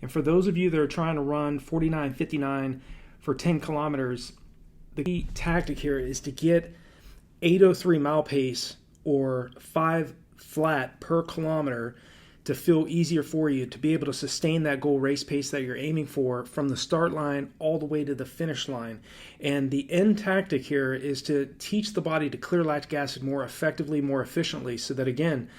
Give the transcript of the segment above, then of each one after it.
And for those of you that are trying to run 49:59 for 10 kilometers, the key tactic here is to get 8:03 mile pace or 5 flat per kilometer to feel easier for you to be able to sustain that goal race pace that you're aiming for from the start line all the way to the finish line. And the end tactic here is to teach the body to clear lactic acid more effectively, more efficiently, so that again,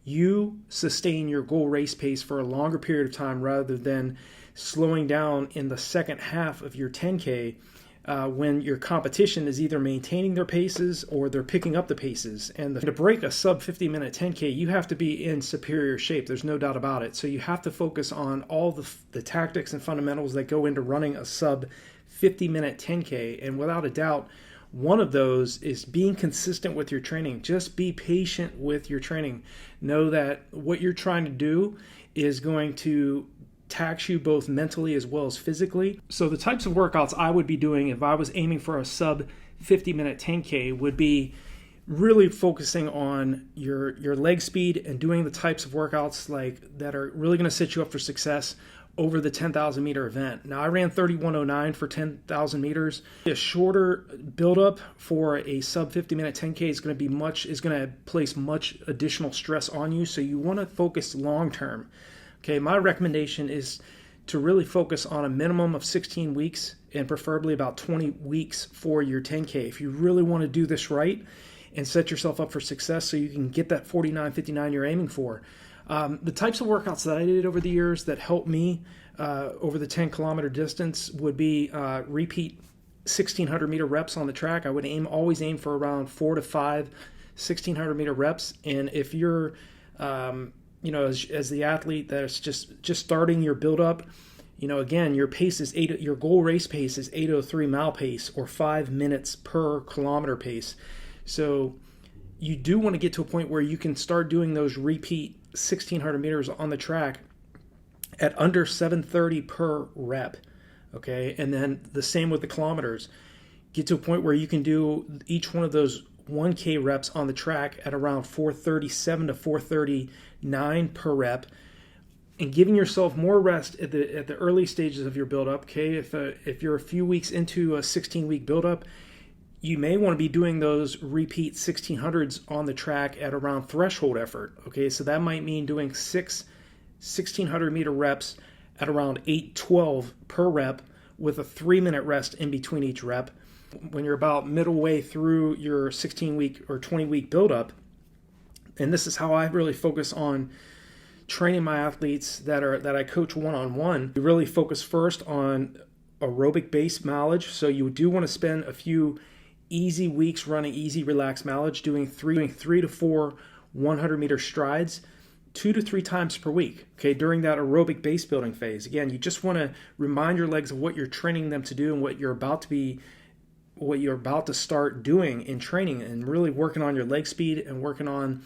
you sustain your goal race pace for a longer period of time rather than slowing down in the second half of your 10K when your competition is either maintaining their paces or they're picking up the paces. And to break a sub 50 minute 10K, you have to be in superior shape. There's no doubt about it. So you have to focus on all the tactics and fundamentals that go into running a sub 50 minute 10K. And without a doubt, one of those is being consistent with your training. Just be patient with your training. Know that what you're trying to do is going to tax you both mentally as well as physically. So the types of workouts I would be doing if I was aiming for a sub 50 minute 10K would be really focusing on your leg speed and doing the types of workouts like that are really going to set you up for success over the 10,000 meter event. Now I ran 31:09 for 10,000 meters. A shorter buildup for a sub 50 minute 10K is going to place much additional stress on you. So you want to focus long term. Okay, my recommendation is to really focus on a minimum of 16 weeks and preferably about 20 weeks for your 10K. If you really want to do this right and set yourself up for success so you can get that 49:59 you're aiming for. The types of workouts that I did over the years that helped me over the 10 kilometer distance would be repeat 1,600 meter reps on the track. I would always aim for around 4 to 5 1,600 meter reps. And if you're as the athlete that's just starting your build up, again, your pace is your goal race pace is 8:03 mile pace or 5 minutes per kilometer pace. So you do want to get to a point where you can start doing those repeat 1,600 meters on the track at under 7:30 per rep. Okay. And then the same with the kilometers. Get to a point where you can do each one of those 1K reps on the track at around 4:37 to 4:39 per rep, and giving yourself more rest at the early stages of your buildup. Okay, if you're a few weeks into a 16-week buildup, you may want to be doing those repeat 1600s on the track at around threshold effort. Okay, so that might mean doing 6 1,600 meter reps at around 8:12 per rep with a 3-minute rest in between each rep. When you're about middle way through your 16-week or 20-week buildup, and this is how I really focus on training my athletes that I coach one-on-one. We really focus first on aerobic based mileage. So you do want to spend a few easy weeks running easy relaxed mileage, doing 3 to 4 100 meter strides 2 to 3 times per week. Okay, during that aerobic base building phase. Again, you just want to remind your legs of what you're training them to do and what you're about to start doing in training, and really working on your leg speed and working on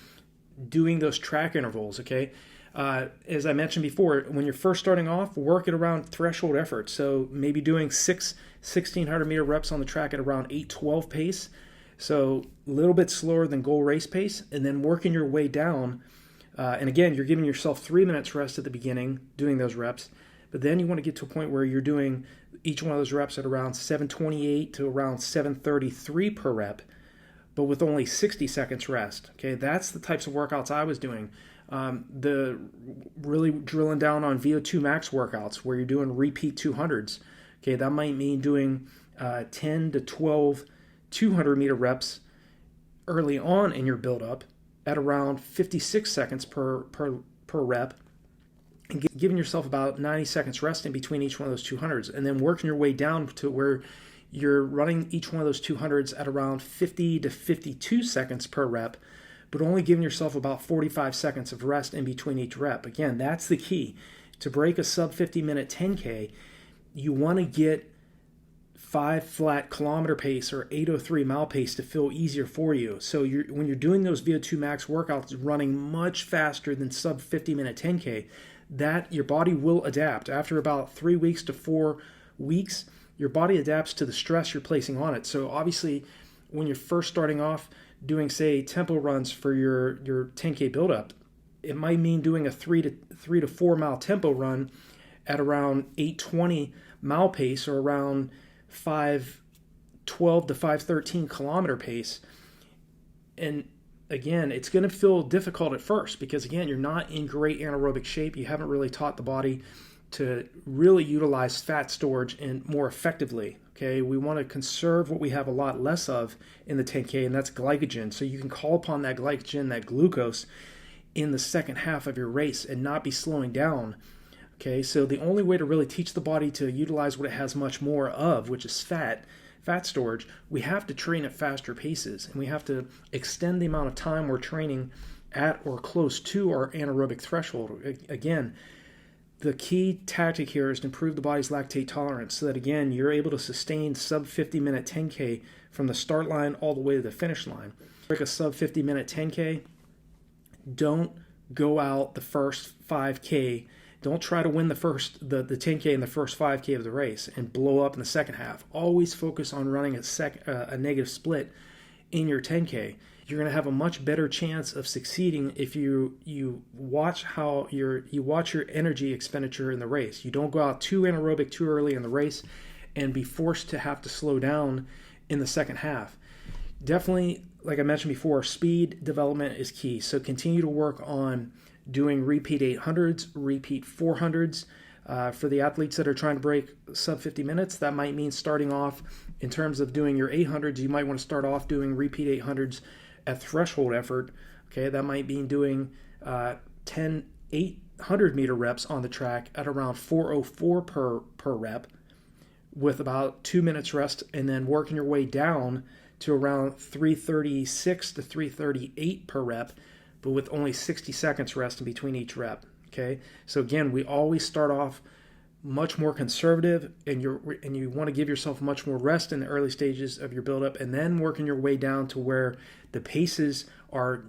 doing those track intervals. Okay, as I mentioned before, when you're first starting off, work at around threshold effort. So maybe doing 6 1,600 meter reps on the track at around 8:12 pace, so a little bit slower than goal race pace, and then working your way down. And again, you're giving yourself 3 minutes rest at the beginning doing those reps, but then you want to get to a point where you're doing each one of those reps at around 7:28 to around 7:33 per rep, but with only 60 seconds rest. Okay, that's the types of workouts I was doing. The really drilling down on VO2 max workouts where you're doing repeat 200s. Okay, that might mean doing 10 to 12 200 meter reps early on in your buildup at around 56 seconds per rep, and giving yourself about 90 seconds rest in between each one of those 200s, and then working your way down to where you're running each one of those 200s at around 50 to 52 seconds per rep, but only giving yourself about 45 seconds of rest in between each rep. Again, that's the key. To break a sub 50 minute 10K, you want to get 5 flat kilometer pace or 8:03 mile pace to feel easier for you. So when you're doing those VO2 max workouts running much faster than sub 50 minute 10K, that your body will adapt. After about 3 weeks to 4 weeks, your body adapts to the stress you're placing on it. So obviously, when you're first starting off doing, say, tempo runs for your 10K buildup, it might mean doing a 3 to 4 mile tempo run at around 820 mile pace, or around 512 to 513 kilometer pace. And again, it's going to feel difficult at first because, again, you're not in great anaerobic shape. You haven't really taught the body to really utilize fat storage and more effectively. Okay, we want to conserve what we have a lot less of in the 10K, and that's glycogen. So you can call upon that glycogen, that glucose, in the second half of your race and not be slowing down. Okay, so the only way to really teach the body to utilize what it has much more of, which is fat storage, we have to train at faster paces, and we have to extend the amount of time we're training at or close to our anaerobic threshold. Again, the key tactic here is to improve the body's lactate tolerance so that, again, you're able to sustain sub 50 minute 10K from the start line all the way to the finish line. Like a sub 50 minute 10K, don't go out the first 5K. Don't try to win the 10K in the first 5K of the race and blow up in the second half. Always focus on running a negative split in your 10K. You're going to have a much better chance of succeeding if you watch your energy expenditure in the race. You don't go out too anaerobic too early in the race and be forced to have to slow down in the second half. Definitely, like I mentioned before, speed development is key. So continue to work on doing repeat 800s, repeat 400s. For the athletes that are trying to break sub 50 minutes, that might mean starting off, in terms of doing your 800s, you might want to start off doing repeat 800s at threshold effort. Okay, that might mean doing 10 800 meter reps on the track at around 404 per rep, with about 2 minutes rest, and then working your way down to around 336 to 338 per rep, but with only 60 seconds rest in between each rep. Okay, so again, we always start off much more conservative, and you want to give yourself much more rest in the early stages of your buildup, and then working your way down to where the paces are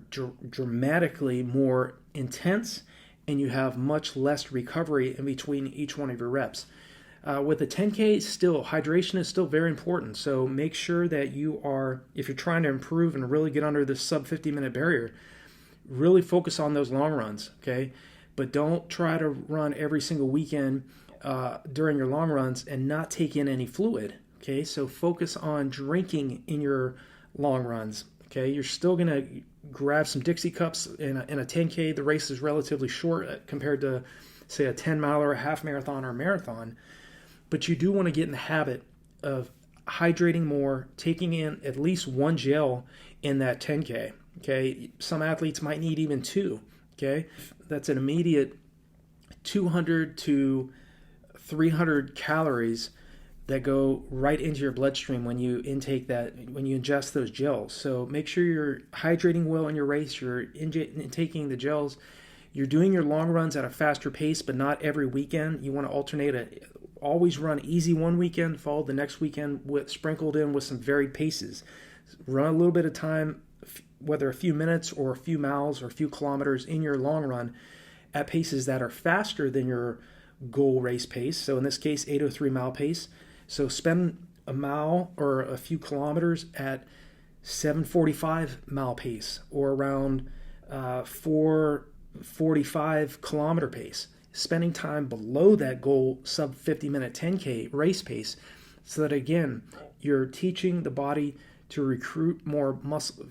dramatically more intense, and you have much less recovery in between each one of your reps. With the 10K, still, hydration is still very important. So make sure that if you're trying to improve and really get under this sub 50 minute barrier, really focus on those long runs, okay? But don't try to run every single weekend during your long runs and not take in any fluid, okay? So focus on drinking in your long runs, okay? You're still going to grab some Dixie cups in a 10K. The race is relatively short compared to, say, a 10 mile or a half marathon or a marathon. But you do want to get in the habit of hydrating more, taking in at least one gel in that 10K. Okay, some athletes might need even two. Okay, that's an immediate 200 to 300 calories that go right into your bloodstream when you ingest those gels. So make sure you're hydrating well in your race. You're taking the gels. You're doing your long runs at a faster pace, but not every weekend. You want to alternate always run easy one weekend, follow the next weekend sprinkled in with some varied paces. Run a little bit of time, whether a few minutes or a few miles or a few kilometers in your long run at paces that are faster than your goal race pace. So in this case, 803 mile pace. So spend a mile or a few kilometers at 745 mile pace, or around 445 kilometer pace. Spending time below that goal sub 50 minute 10K race pace, so that, again, you're teaching the body to recruit more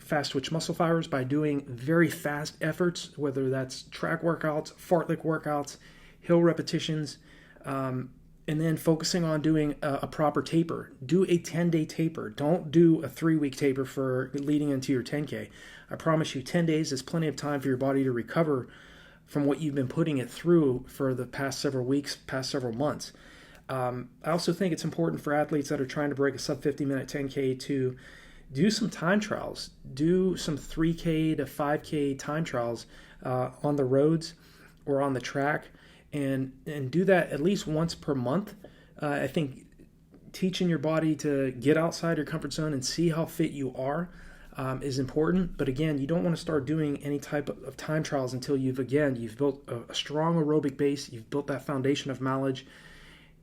fast twitch muscle fibers by doing very fast efforts, whether that's track workouts, fartlek workouts, hill repetitions, and then focusing on doing a proper taper. Do a 10-day taper. Don't do a 3-week taper for leading into your 10K. I promise you, 10 days is plenty of time for your body to recover from what you've been putting it through for the past several weeks, past several months. I also think it's important for athletes that are trying to break a sub 50 minute 10K to do some time trials. Do some 3K to 5K time trials on the roads or on the track, and do that at least once per month. I think teaching your body to get outside your comfort zone and see how fit you are is important. But again, you don't want to start doing any type of time trials until you've built a strong aerobic base, you've built that foundation of mileage,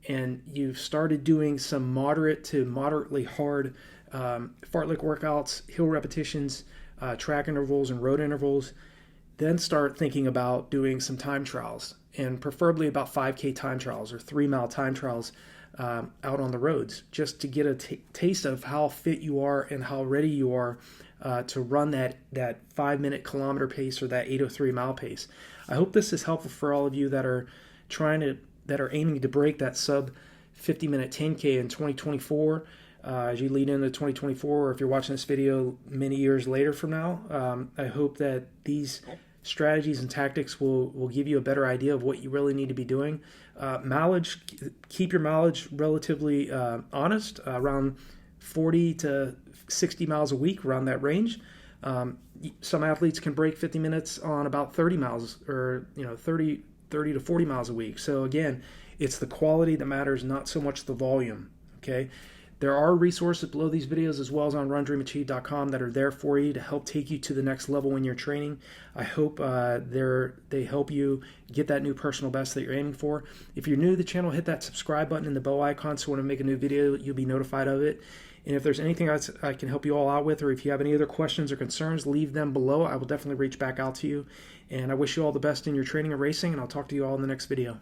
and you've started doing some moderate to moderately hard fartlek workouts, hill repetitions, track intervals, and road intervals. Then start thinking about doing some time trials. and preferably about 5K time trials or 3-mile time trials out on the roads, just to get a taste of how fit you are and how ready you are to run that 5-minute kilometer pace or that 8:03 mile pace. I hope this is helpful for all of you that are aiming to break that sub 50-minute 10K in 2024. As you lead into 2024, or if you're watching this video many years later from now, I hope that these strategies and tactics will give you a better idea of what you really need to be doing. Mileage, keep your mileage relatively honest, around 40 to 60 miles a week, around that range. Some athletes can break 50 minutes on about 30 miles, or 30 to 40 miles a week. So again, it's the quality that matters, not so much the volume. Okay. There are resources below these videos, as well as on RunDreamAchieve.com, that are there for you to help take you to the next level in your training. I hope they help you get that new personal best that you're aiming for. If you're new to the channel, hit that subscribe button and the bell icon so when I make a new video, you'll be notified of it. And if there's anything I can help you all out with, or if you have any other questions or concerns, leave them below. I will definitely reach back out to you. And I wish you all the best in your training and racing, and I'll talk to you all in the next video.